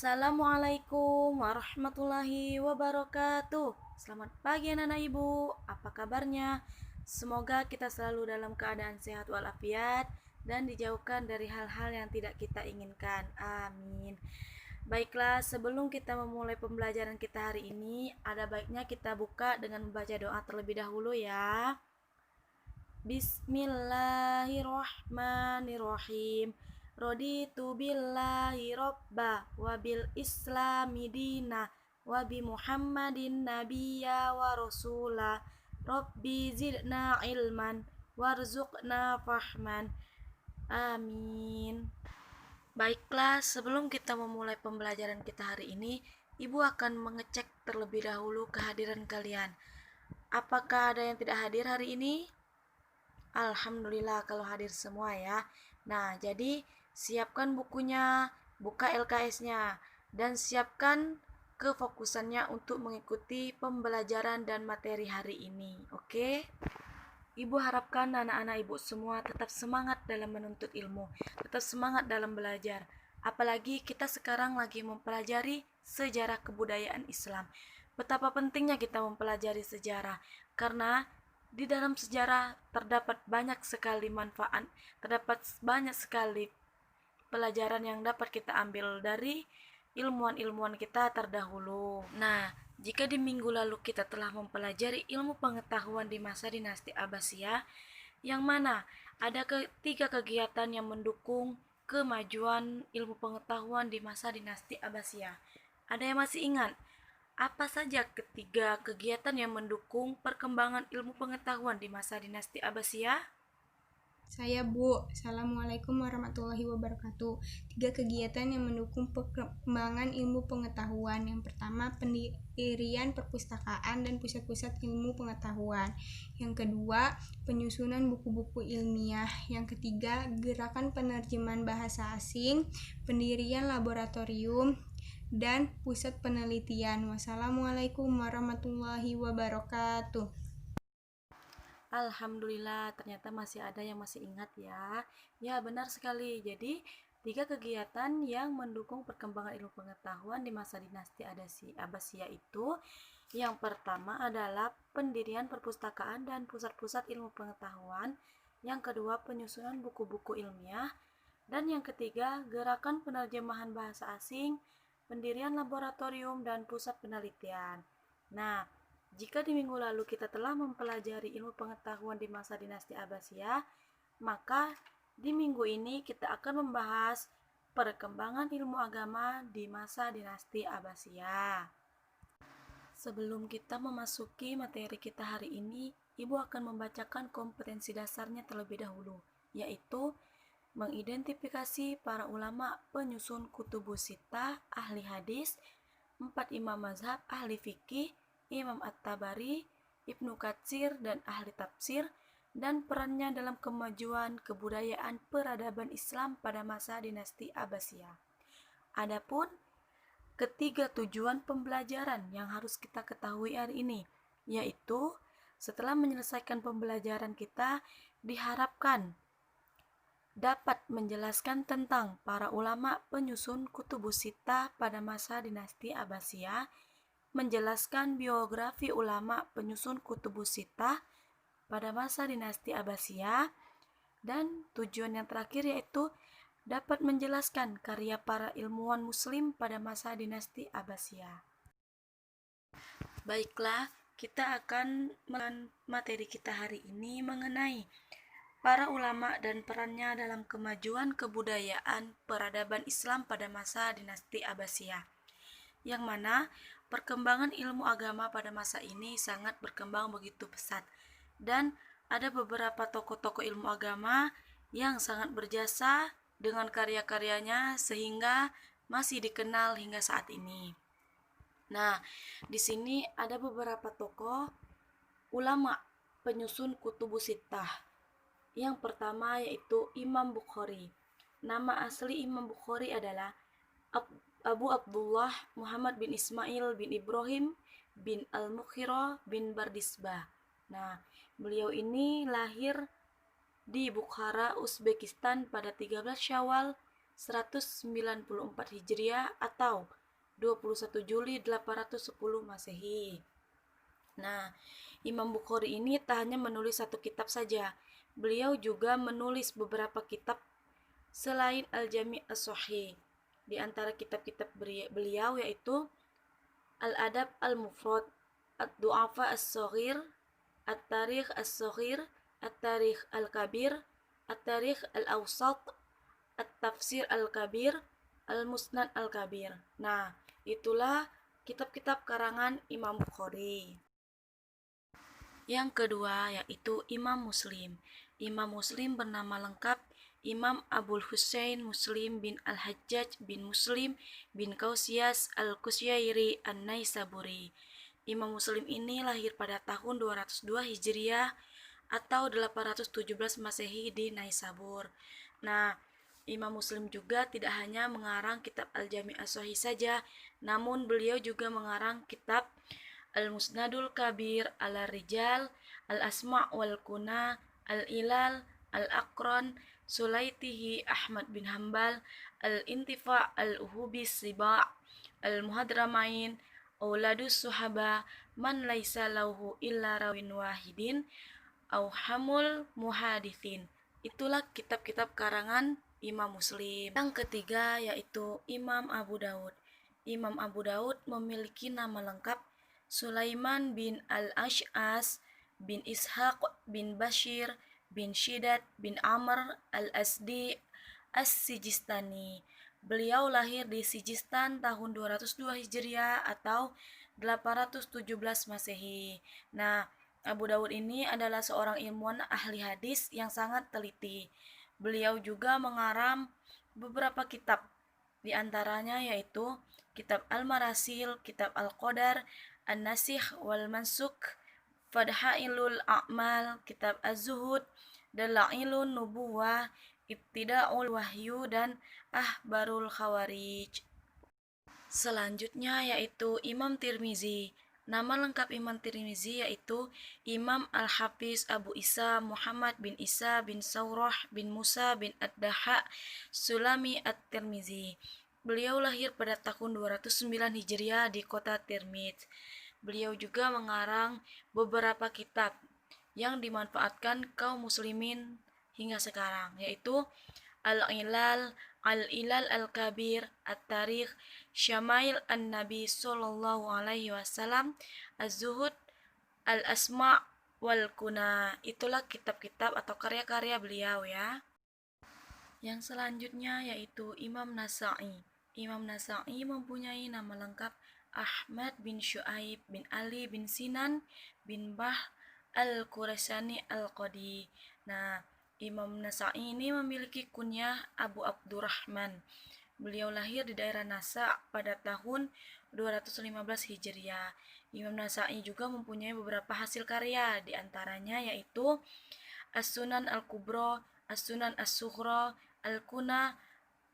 Assalamualaikum warahmatullahi wabarakatuh. Selamat pagi anak-anak ibu, apa kabarnya? Semoga kita selalu dalam keadaan sehat walafiat dan dijauhkan dari hal-hal yang tidak kita inginkan. Amin. Baiklah, sebelum kita memulai pembelajaran kita hari ini, ada baiknya kita buka dengan membaca doa terlebih dahulu ya. Bismillahirrahmanirrahim. Raditu billahi robba wa bil islami dina wa bi muhammadin nabiyya wa rasula. Rabbi zidna ilman warzuqna fahman. Amin. Baiklah, sebelum kita memulai pembelajaran kita hari ini, Ibu akan mengecek terlebih dahulu kehadiran kalian. Apakah ada yang tidak hadir hari ini? Alhamdulillah kalau hadir semua ya. Nah, jadi siapkan bukunya, buka LKS-nya, dan siapkan kefokusannya untuk mengikuti pembelajaran dan materi hari ini. Oke? Ibu harapkan anak-anak ibu semua tetap semangat dalam menuntut ilmu, tetap semangat dalam belajar. Apalagi kita sekarang lagi mempelajari sejarah kebudayaan Islam. Betapa pentingnya kita mempelajari sejarah, karena di dalam sejarah terdapat banyak sekali manfaat, terdapat banyak sekali pelajaran yang dapat kita ambil dari ilmuwan-ilmuwan kita terdahulu. Nah, jika di minggu lalu kita telah mempelajari ilmu pengetahuan di masa dinasti Abbasiyah, yang mana ada ketiga kegiatan yang mendukung kemajuan ilmu pengetahuan di masa dinasti Abbasiyah. Ada yang masih ingat? Apa saja ketiga kegiatan yang mendukung perkembangan ilmu pengetahuan di masa dinasti Abbasiyah? Saya Bu, Assalamualaikum warahmatullahi wabarakatuh. 3 kegiatan yang mendukung perkembangan ilmu pengetahuan. Yang pertama, pendirian perpustakaan dan pusat-pusat ilmu pengetahuan. Yang kedua, penyusunan buku-buku ilmiah. Yang ketiga, gerakan penerjemahan bahasa asing, pendirian laboratorium, dan pusat penelitian. Wassalamualaikum warahmatullahi wabarakatuh. Alhamdulillah, ternyata masih ada yang masih ingat ya. Ya, benar sekali. Jadi, tiga kegiatan yang mendukung perkembangan ilmu pengetahuan di masa dinasti Abbasiyah itu, yang pertama adalah pendirian perpustakaan dan pusat-pusat ilmu pengetahuan, yang kedua penyusunan buku-buku ilmiah, dan yang ketiga gerakan penerjemahan bahasa asing, pendirian laboratorium dan pusat penelitian. Nah, jika di minggu lalu kita telah mempelajari ilmu pengetahuan di masa dinasti Abbasiyah, maka di minggu ini kita akan membahas perkembangan ilmu agama di masa dinasti Abbasiyah. Sebelum kita memasuki materi kita hari ini, Ibu akan membacakan kompetensi dasarnya terlebih dahulu, yaitu mengidentifikasi para ulama penyusun kutubus sittah ahli hadis, 4 imam mazhab ahli fikih, Imam At-Tabari, Ibnu Katsir, dan ahli tafsir, dan perannya dalam kemajuan kebudayaan peradaban Islam pada masa dinasti Abbasiyah. Adapun ketiga tujuan pembelajaran yang harus kita ketahui hari ini, yaitu setelah menyelesaikan pembelajaran kita diharapkan dapat menjelaskan tentang para ulama penyusun kutubus sittah pada masa dinasti Abbasiyah, menjelaskan biografi ulama penyusun kutubus sittah pada masa dinasti Abbasiyah, dan tujuan yang terakhir yaitu dapat menjelaskan karya para ilmuwan muslim pada masa dinasti Abbasiyah. Baiklah, kita akan materi kita hari ini mengenai para ulama dan perannya dalam kemajuan kebudayaan peradaban Islam pada masa dinasti Abbasiyah, yang mana perkembangan ilmu agama pada masa ini sangat berkembang begitu pesat, dan ada beberapa tokoh-tokoh ilmu agama yang sangat berjasa dengan karya-karyanya sehingga masih dikenal hingga saat ini. Nah, di sini ada beberapa tokoh ulama penyusun kutubus sittah. Yang pertama yaitu Imam Bukhari. Nama asli Imam Bukhari adalah Abu Abdullah Muhammad bin Ismail bin Ibrahim bin Al-Mughirah bin Bardisbah. Nah, beliau ini lahir di Bukhara, Uzbekistan pada 13 Syawal 194 Hijriah atau 21 Juli 810 Masehi. Nah, Imam Bukhari ini tak hanya menulis satu kitab saja, beliau juga menulis beberapa kitab selain Al-Jami' As-Sahih. Di antara kitab-kitab beliau yaitu Al-Adab Al-Mufrad, Ad-Du'afa As-Saghir, At-Tarikh As-Saghir, At-Tarikh Al-Kabir, At-Tarikh Al-Awsat, At-Tafsir Al-Kabir, Al-Musnad Al-Kabir. Nah, itulah kitab-kitab karangan Imam Bukhari. Yang kedua yaitu Imam Muslim. Imam Muslim bernama lengkap Imam Abul Husain Muslim bin Al-Hajjaj bin Muslim bin Qausiyas Al-Kusyairi An-Naisaburi. Imam Muslim ini lahir pada tahun 202 Hijriah atau 817 Masehi di Naisabur. Nah, Imam Muslim juga tidak hanya mengarang kitab Al-Jami' As-Sahih saja, namun beliau juga mengarang kitab Al-Musnadul Kabir, Al-Rijal, Al-Asma' wal Kuna, Al-Ilal, Al-Aqran, Sulaitihi Ahmad bin Hambal, Al-Intifa' Al-Uhubis Siba' Al-Muhadramain, Auladus Suhaba, Man laisa lahu illa rawin wahidin, Auhamul Muhadithin. Itulah kitab-kitab karangan Imam Muslim. Yang ketiga yaitu Imam Abu Daud. Imam Abu Daud memiliki nama lengkap Sulaiman bin Al-Ash'as bin Ishaq bin Bashir bin Shidat bin Amr Al-Asdi As-Sijistani. Beliau lahir di Sijistan tahun 202 Hijriah atau 817 Masehi. Nah, Abu Dawud ini adalah seorang ilmuwan ahli hadis yang sangat teliti. Beliau juga mengarang beberapa kitab, di antaranya yaitu Kitab Al-Marasil, Kitab Al-Qadar, An-Nasikh wal Mansukh, Fadhailul A'mal, Kitab Az-Zuhud, Dalailun Nubuwah, Ibtida'ul Wahyu, dan Ahbarul Khawarij. Selanjutnya yaitu Imam Tirmizi. Nama lengkap Imam Tirmizi yaitu Imam Al-Hafiz Abu Isa Muhammad bin Isa bin Saurah bin Musa bin Ad-Daha Sulami At-Tirmizi. Beliau lahir pada tahun 209 Hijriah di kota Tirmidz. Beliau juga mengarang beberapa kitab yang dimanfaatkan kaum muslimin hingga sekarang, yaitu Al-Ilal, Al-Ilal Al-Kabir, At-Tarikh, Syamail An-Nabi Sallallahu Alaihi Wasallam, Az-Zuhud, Al-Asma' wal Kuna. Itulah kitab-kitab atau karya-karya beliau ya. Yang selanjutnya yaitu Imam Nasa'i. Imam Nasa'i mempunyai nama lengkap Ahmad bin Syuaib bin Ali bin Sinan bin Bah Al-Qurasani Al-Qadi. Nah, Imam Nasa'i ini memiliki kunyah Abu Abdurrahman. Beliau lahir di daerah Nasa pada tahun 215 Hijriah. Imam Nasa'i juga mempunyai beberapa hasil karya, di antaranya yaitu As-Sunan Al-Kubra, As-Sunan As-Sughra, Al-Kuna,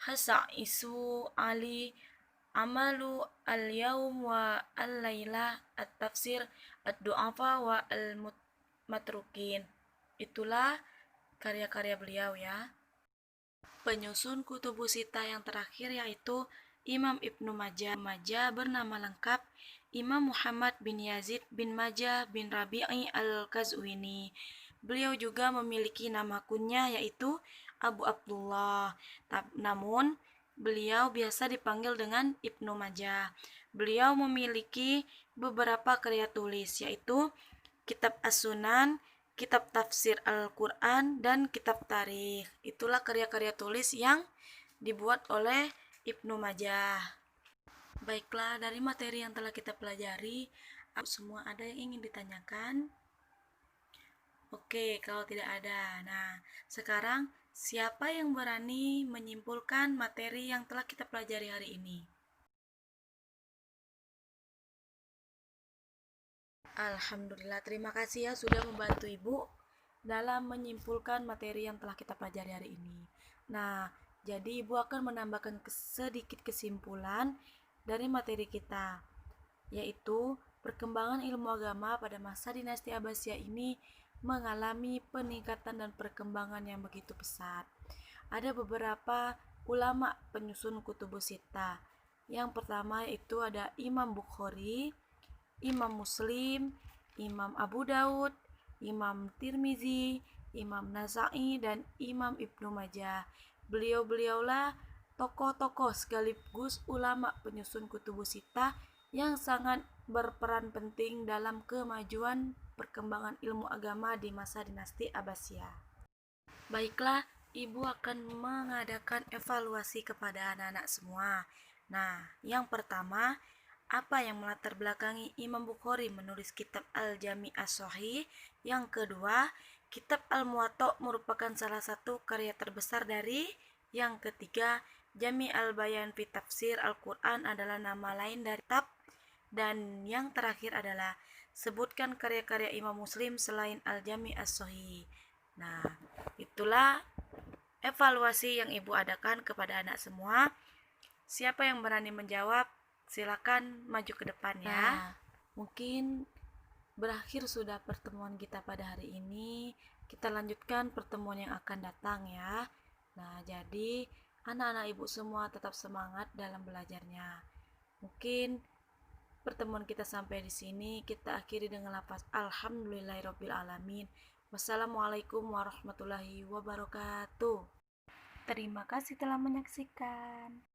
Hasa'isu Ali, Amalu Al-Yawm wa Al-Laila, At-Tafsir, Ad-Du'afa wa Al-Matrukin. Itulah karya-karya beliau ya. Penyusun kutubu sita yang terakhir yaitu Imam Ibnu Majah. Majah bernama lengkap Imam Muhammad bin Yazid bin Majah bin Rabi'i Al-Qazwini. Beliau juga memiliki nama kunyah yaitu Abu Abdullah. Namun beliau biasa dipanggil dengan Ibnu Majah. Beliau memiliki beberapa karya tulis yaitu Kitab As-Sunan, Kitab Tafsir Al-Quran, dan Kitab Tarikh. Itulah karya-karya tulis yang dibuat oleh Ibnu Majah. Baiklah, dari materi yang telah kita pelajari, semua ada yang ingin ditanyakan? Oke, kalau tidak ada. Nah, sekarang siapa yang berani menyimpulkan materi yang telah kita pelajari hari ini? Alhamdulillah, terima kasih ya sudah membantu Ibu dalam menyimpulkan materi yang telah kita pelajari hari ini. Nah, jadi Ibu akan menambahkan sedikit kesimpulan dari materi kita, yaitu perkembangan ilmu agama pada masa dinasti Abbasiyah ini mengalami peningkatan dan perkembangan yang begitu pesat. Ada beberapa ulama penyusun kutubus sittah. Yang pertama itu ada Imam Bukhari, Imam Muslim, Imam Abu Daud, Imam Tirmizi, Imam Nasa'i, dan Imam Ibnu Majah. Beliau-beliaulah tokoh-tokoh sekaligus ulama penyusun kutubus sittah yang sangat berperan penting dalam kemajuan perkembangan ilmu agama di masa dinasti Abbasiyah. Baiklah, Ibu akan mengadakan evaluasi kepada anak-anak semua. Nah, yang pertama, apa yang melatar belakangi Imam Bukhari menulis kitab Al-Jami' As-Sahih? Yang kedua, kitab Al-Muwatta merupakan salah satu karya terbesar dari. Yang ketiga, Jami' Al-Bayan fi Tafsir Al-Quran adalah nama lain dari kitab. Dan yang terakhir adalah sebutkan karya-karya Imam Muslim selain Al-Jami' As-Sahih. Nah, itulah evaluasi yang Ibu adakan kepada anak semua. Siapa yang berani menjawab, silakan maju ke depan ya. Nah, mungkin berakhir sudah pertemuan kita pada hari ini. Kita lanjutkan pertemuan yang akan datang ya. Nah, jadi anak-anak Ibu semua tetap semangat dalam belajarnya. Mungkin pertemuan kita sampai di sini. Kita akhiri dengan lafaz Alhamdulillahirabbil alamin. Wassalamualaikum warahmatullahi wabarakatuh. Terima kasih telah menyaksikan.